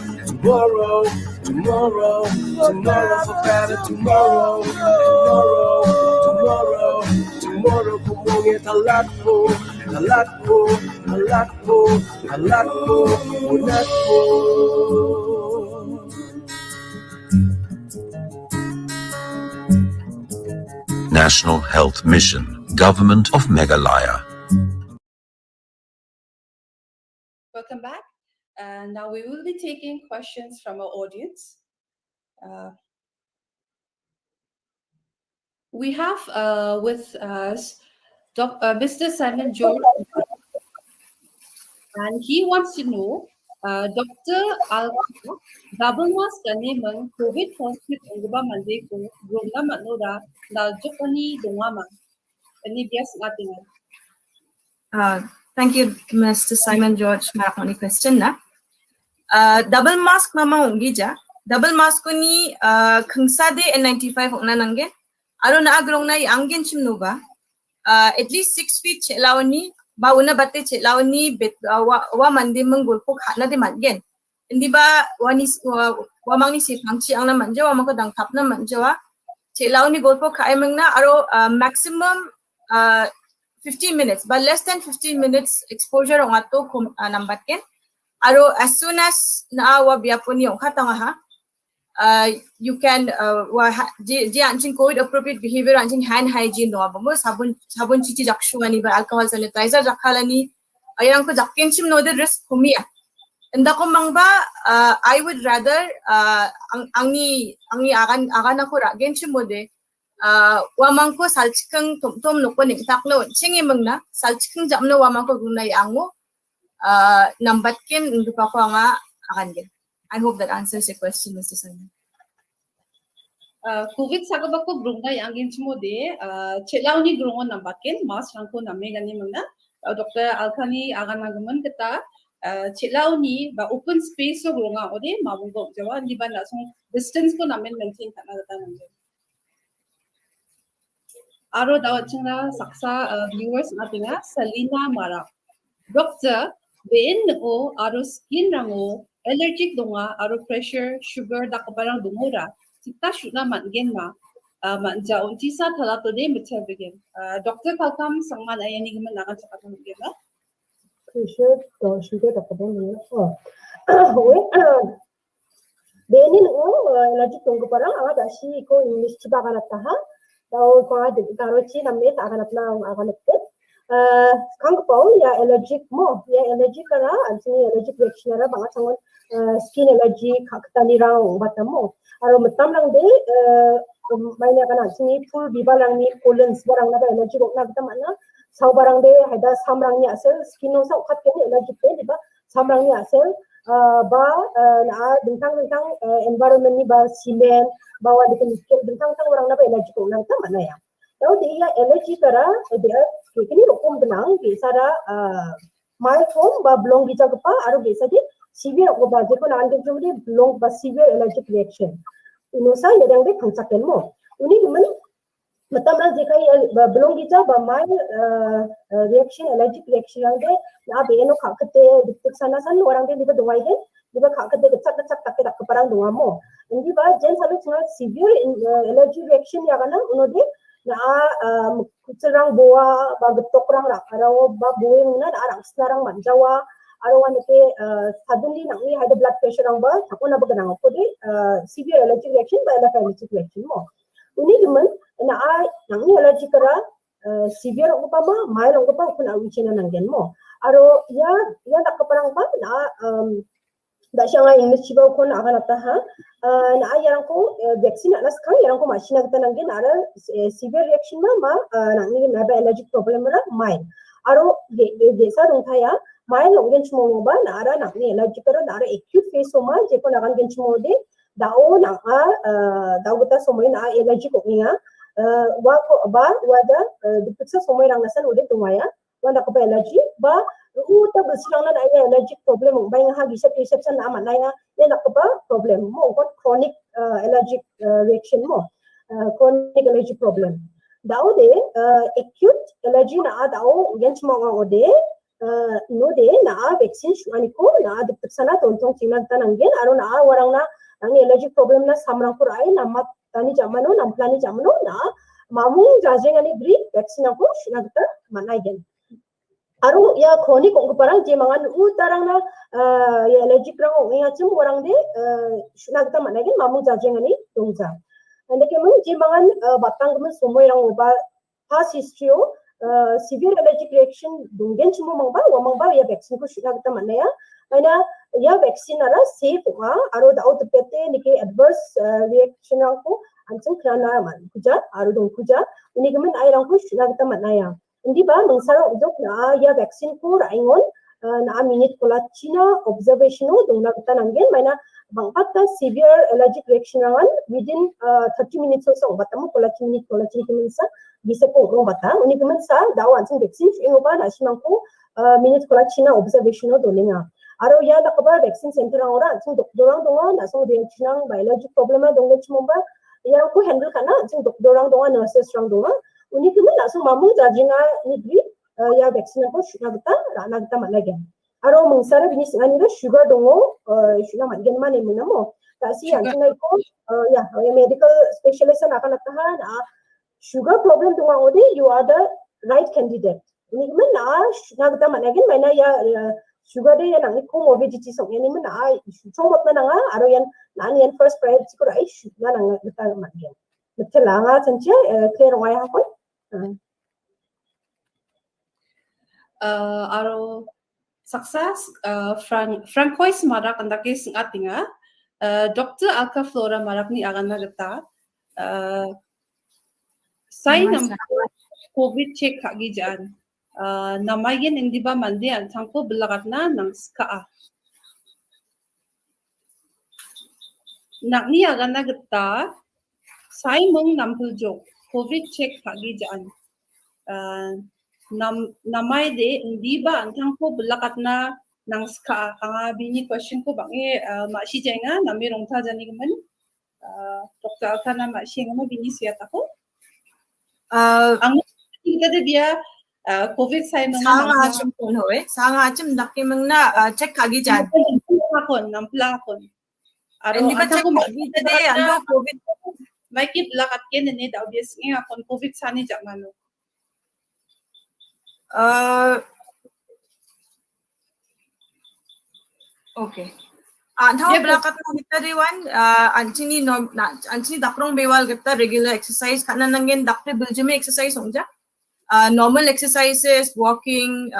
for better tomorrow kumongin talat mo unat mo National Health Mission, Government of Meghalaya. Welcome back. And now we will be taking questions from our audience. We have with us Mr. Simon George, and he wants to know, Dr. Alka, double mask kanemang COVID positive angba mande ko gromna manoda na jokani dongama. Any bias natin. Thank you, Mr. Simon George. Marakoni question na. Double mask mama ungija. Double mask ko ni kengsa de N95 na nanggen. Aro na agrong na anggen chimnova. At least 6 feet chelaw ni bauna bate chelaw ni wa mandi menggulpo khana de matgen. Hindi ba wa mangni si pangchi ang na manja wa mako dang tap na manja wa chelaw ni gulpo khay mangna aro maximum 15 minutes, but less than 15 minutes exposure ang ato nambatken. Aro as soon as naawa biyapo ni yung katanga ha, you can di ancing COVID appropriate behavior ancing hand hygiene no abamo sabun chichi jakshu ani ba alcohol sanitizer jakhalani ayang ko jakken chim no the risk kumia. Enda ko mangba I would rather angi agan ako ra gen chim mo de wamang ko salchikang tom no ko ning takno chingi mangna salchikang jamno wamang ko gunay ango nambatken ndupa ko nga akan gen. I hope that answers your question, Mr. Simon. COVID sagabako grungai angin chimo de chelaw ni grungon nambatken mas rangko namme gani mangna Dr. Alkani agan nagaman kita chelaw ni ba open space so grunga ode mabunggo jawa ni ba na song distance ko namen maintain kana data nangge. Aro dawat chingna saksa viewers natinga Salina Mara. Doctor, bein o aro skin rango allergic donga aro pressure sugar da kaparang dungura sita shuna manggen ma manja unti sa thalato de mitya begin. Doctor kalkam sangman ayani giman nagan sakata manggen na. sugar tak apa ni. Benin allergic tunggu parang ada si ko English ciba kanat taha. Tau ko ada karoci namme tak akan akan kang pau ya allergic mo ya allergic kara anjing allergic reaction ara bangat sangat skin allergy kakta nirang batamo aro metam lang de mainnya kana anjing full biba lang ni colon barang na allergy ko na kita mana sau barang de hada samrang ni asal skin no sau khat ke allergic de diba samrang ni asal ba na bintang environment ni ba cement bawa de bintang orang na allergy ko na kita mana ya. Tahu dia allergy kara dia kini rokom benang gesara mild form ba belong bija kepa aru gesa di severe ko ba je ko nan de jodi belong ba severe allergic reaction inosa yang de khangsaken mo uni gimen matam na je kai belong bija ba mild reaction allergic reaction yang de na be no khakte diktik sana san orang de diba dawai de diba khakte gecak tak keparang doa mo indi ba jen salu severe allergic reaction ya kana uno de na kucerang boa ba getok rang rak araw ba buing na arang snarang manjawa arawan ke suddenly nang ni high blood pressure rang ba ako na baganang ko de severe allergic reaction ba allergic reaction mo uni gimen na nang ni allergic kara severe ko pa ma mild ko pa kun awi china nang gen mo aro ya nak parang ba na da siya English ciba ko na akan ha na yang ko vaccine alas kan yang ko masih nak tanang gen ara severe reaction ma nang ni na ba allergic problem ra mild aro desa rung thaya mild gen chmo ba na ara nang ni allergic ra na ara acute phase ma je ko nagan gen chmo de dao na dao bata somoy na allergic ko nga wa ko ba wada diputsa somoy rang nasan ude tumaya wanda ko ba allergy ba uta bersilang na ada allergic problem bai nga bisa perception na man nga ya nak ba problem mo ko chronic allergic reaction mo chronic allergic problem dao de acute allergy na dao yan chmo nga ode no de na vaccine shuani ko na de persana tontong chinan tananggen aro na warang na ang allergic problem na samrang ko rai na mat tani jamano nam plani jamano na mamung jajeng ani bri vaccine ko shunagta manai gen aro ya chronic ko parang je mangan utarang na ya allergic rang ngi achim orang de sunagta managin mamung jajeng ani tungja ande ke mung je mangan batang men somoy rang ba past history severe allergic reaction dungen chimo mangba wa mangba ya vaccine ko sunagta manaya aina ya vaccine ara safe wa aro da out pete nike adverse reaction ko anching krana man kuja aro dong kuja ini kemen ai rang ko sunagta manaya Hindi ba mangsarang udok na ya vaccine ko raingon na minute kola China observation dong na kita nanggen mana bangpat ka severe allergic reaction rangan within 30 minutes or so batamu kola China sa bisa ko ro bata uni kemen sa dawan sing vaccine ingo ba na simang ko minute kola China observation dolinga aro ya da ba vaccine center rang ora sing dorang donga na so de China biologic problem dong le chimomba ya ko handle kana sing dorang donga nurses rang donga uni kemen langsung mamung jajinga negeri ya vaksin ko shuna kita malagyan aro mungsara binis ani ra sugar dongo shuna magyan man emuna mo kasi anjinga ko ya medical specialist na akan natahan sugar problem donga ode you are the right candidate uni kemen na shuna kita malagyan mana ya sugar de yang ni comorbidity so yani men chomot na nga aro yan nani yan first priority ko right shuna nga kita malagyan betul nga sanche clear why hakon aro success Francois marak andake sing atinga Dr. Alka Flora marak ni agan nagata sai nam COVID check kagi jan namayen hindi ba mandi an tangko belakat na nang ska nakni agan nagata sai mong nampuljo COVID check kagi jan namay de hindi ba ang tangko belakat na nang ska kanga bini question ko bangi ma si jenga nami rongta jani gaman Dr. Alka na ma si ngamo bini siya tako ang kita de dia COVID sai nang 상하 좀 보노에 상하 좀 낙기 먹나 책 가기 전 nampla kon aro hindi ba ang check tangko ga기 전에 ando covid may kip belakat ken ne da obvious nga kon COVID sani jamano Okay. Antau Yeah, belakat na kita dewan, anchini dakrong bewal kita regular exercise kana nangin dakre biljime exercise hongja. Normal exercises, walking,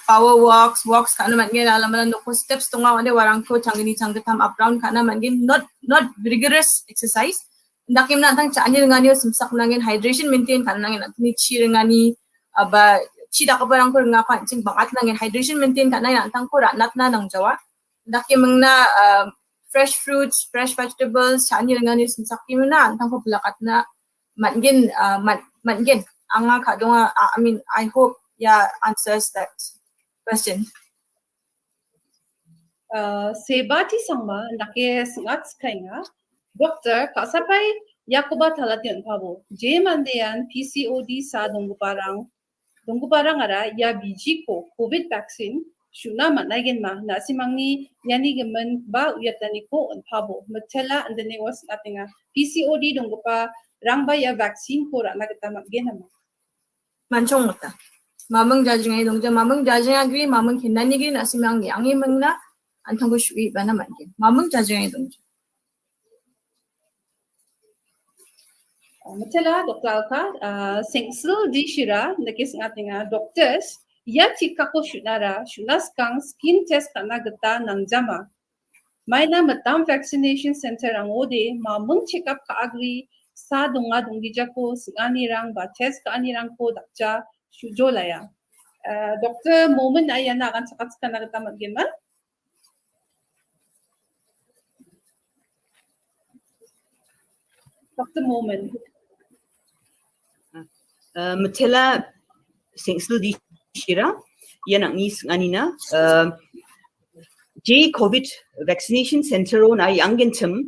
power walks kana mangin alam no steps tunga wande warangko changini changgetam up down kana mangin not rigorous exercise. Ndakim na tang chani ngani simsak nangin hydration maintain kana nangin antini chi ngani aba chi dakabarang ko nga pa ching bangat nangin hydration maintain kana yan tang ko ranat na nang jawa. Ndakim na fresh fruits, fresh vegetables, chani ngani simsak kimna antang ko belakat na mangin mangin anga kadonga I mean I hope answers that question. Sebati sangma nake sengat skainga doktor kasapai yakuba talatian pabo jemandean PCOD sa dongguparang ara ya biji ko COVID vaccine shuna managen ma nasimangi yani gemen ba uyatani ko on pabo matela andene was atinga PCOD donggupa rangba ya vaccine ko ra nagata magenama Mancong mata. Mamang jajungai dongja mamang jajungai agri mamang kinani gri nasimang yangi mangna antang ko shui bana mangin. Mamang jajungai dongja. Matela Dr. Alka sengsil di shira nakis ngatinga doctors ya tika ko shunara shunas kang skin test kana gata nangjama maina matam vaccination center ang ode mamang check up ka agri sa dunga dungija ko singani rang ba test ka ani rang ko dakja shujolaya Dr. Moment ayana akan sakat kana gata magima Dr. Moment Matela sengsil di shira yan ang is anina J COVID Vaccination Center na yangentum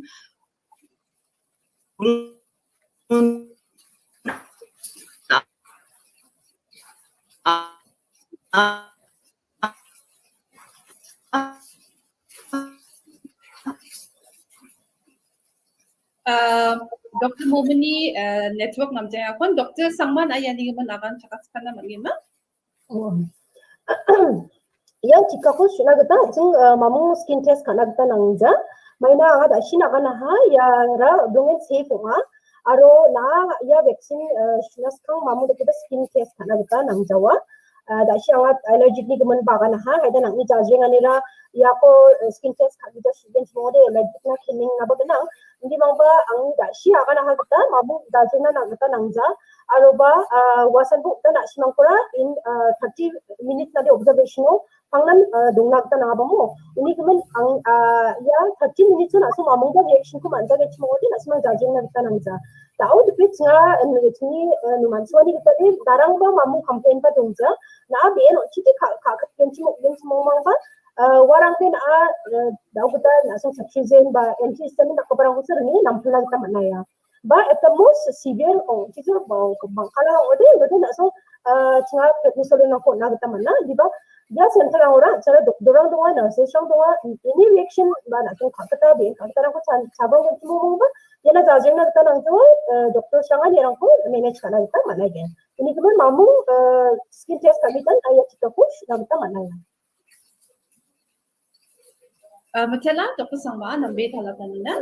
Dr. Momini network namjaya kon Dr. Sangman ayani man akan sakat kana magima yang jika ko suna gata jing mamu skin test kana gata nangja maina ada shina kana ha ya ra dongen safe nga aro na ya vaccine suna skang mamu de skin test kana gata nangjawa da shi awat allergic ni gemen baga na ha haida nang ni jajeng anira ya ko skin test kana gata shiden mode allergic na kining na bagana ndi mangba ang da shi kana ha gata mamu jajeng na gata nangja aro ba wasan bu da na simang pura in 30 minutes na de observation pangnan dongnak ta na ba mo ini kemen ang ya 30 minutes na so mamong da reaction ko man da ge chimo de na simang jajeng na ta nangja tao de pitch nga ni numan swani kita de darang ba mamong campaign pa dongja na be no chiti ka ken chimo mang ba warang ten daw kita na so succession ba anti system na kabarang ko sir ni nampula ta manaya ba at the most severe chiti ba kala ode na so chinga technical na ko na kita mana di ba dia center orang cara dorang doa nurses yang doa ini reaction ba na so kakata ko cabang ko mo ba yana jajeng na tanang to doktor sanga ni ko manage kana kita mana gen ini kemen mamu skin test kami kan ayat kita push na kita mana Matela Dr. Sangma nambe talatanina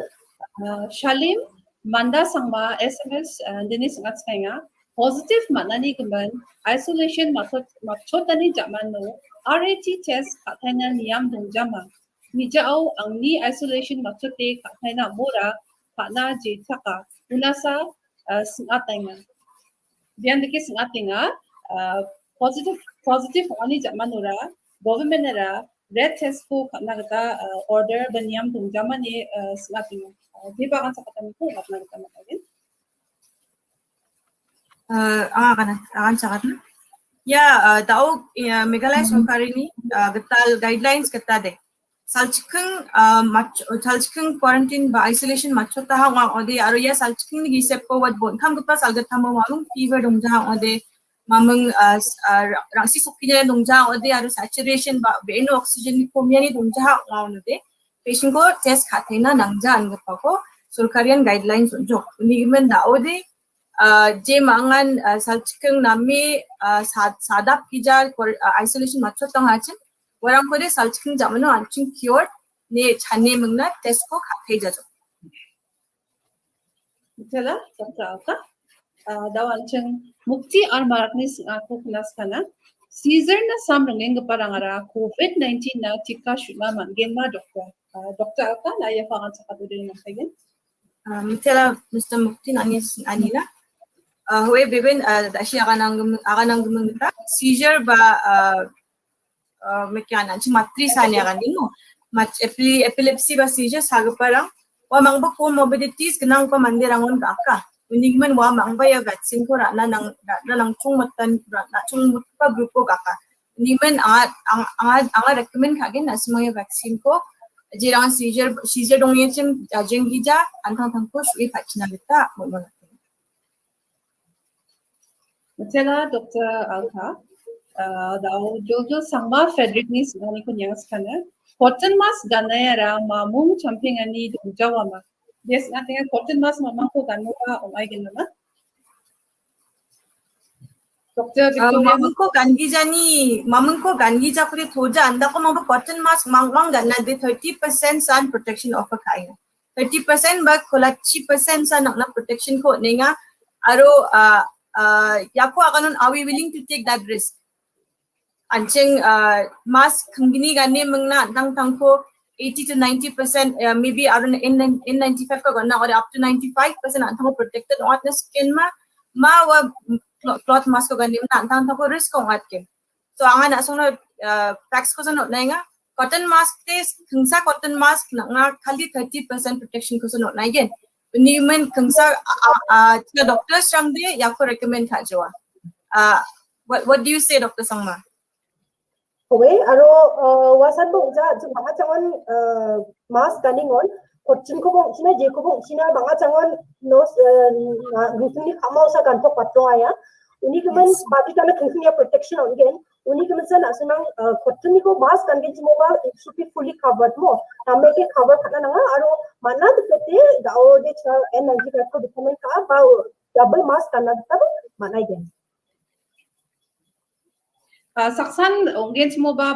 Shalim Manda Sangma SMS Denis Ngatskanga positive manani kemen isolation machotani jamano RAT test katanya niyam dongjama nijao angni isolation machote katanya mora kana jetaka unasa singatanga dian dike singatinga positive ani jamanora government era red test ko kana gata order baniyam dongjama ne singatinga diba kan sakatan ko katna gata magin akan sakat na. Ya, tao Meghalaya Sarkar ini getal guidelines kata de. Salchikeng quarantine ba isolation macho ta hang ode aro ya salchikeng ni gisep ko wad bon kam gpa salgat tamo mamung fever dongja hang ode mamung rangsi sukkinya dongja ode aro saturation ba beno oxygen ni komya ni dongja hang ode patient ko test khathena nangja an gpa ko Sarkarian guidelines unjok ni men da ode J mangan salchikeng nami sadap kijar isolation macho tang hachin warang ko de salchking jamano anching cured ne chane mungna test ko khai jajo. Mitela, Dr. Alka. Dawancang mukti ar marakni aku kelas kana. Caesar na samrangeng parangara COVID-19 na tika shuma manggen ma doktor. Dr. Alka na ya fangan sa kadudin ng sayin. Mitela Mr. Mukti nanis anina. Huwe beben dashi akanang gumengta seizure ba mekyanan chi matri sani akanino. Mat epilepsy ba seizure sagaparang wa mangba comorbidities kenang pa mandirangon ka. Unigman wa mangba ya vaccine ko na nang chung matan na chung pa grupo ka. Unigman ang recommend kagin na semua vaccine ko jirang seizure dong yechim jengija antang tangko shui vaccine kita mo. Mitela, Dr. Alka. Daw jojo sangma Frederick ni sinani ko niyas kana. Cotton mask ganaya mamung champing ani dujawama. Yes, natin cotton mask mamang ko ganwa umay ginama. Dr. Victoria. Mamung ko gangi kuri thoja anda ko mamba cotton mask mangwang ganna de 30% sun protection offer kaya. 30% ba kola 30% sa nakna protection ko nenga aro yako akanon are we willing to take that risk? Anching mask kangini gani mangna tang ko 80 to 90% maybe around N95 ka gana or up to 95% antang protected on the skin ma wa cloth mask ko gani na antang ko risk ko atke. So anga na song facts ko sa not na nga cotton mask test kungsa cotton mask na khali 30% protection ko sa not na again. Uniman kungsa doctors sang de yako recommend ka jawa. What do you say, Dr. Sangma? Okay, aro wasan bo ja mga changon mask ganing on kochin ko bong sina je ko bong sina mga changon nos recently kamau sa kanto patro aya uni kemen bagi kana kingnya protection on again uni kemen sa nasunang kochin ko mask kan gen moba it should be fully covered mo tame ke cover kana nga aro mana dipete dao de cha N95 ko recommend ka ba double mask kana tab mana again Saksan onggen mo ba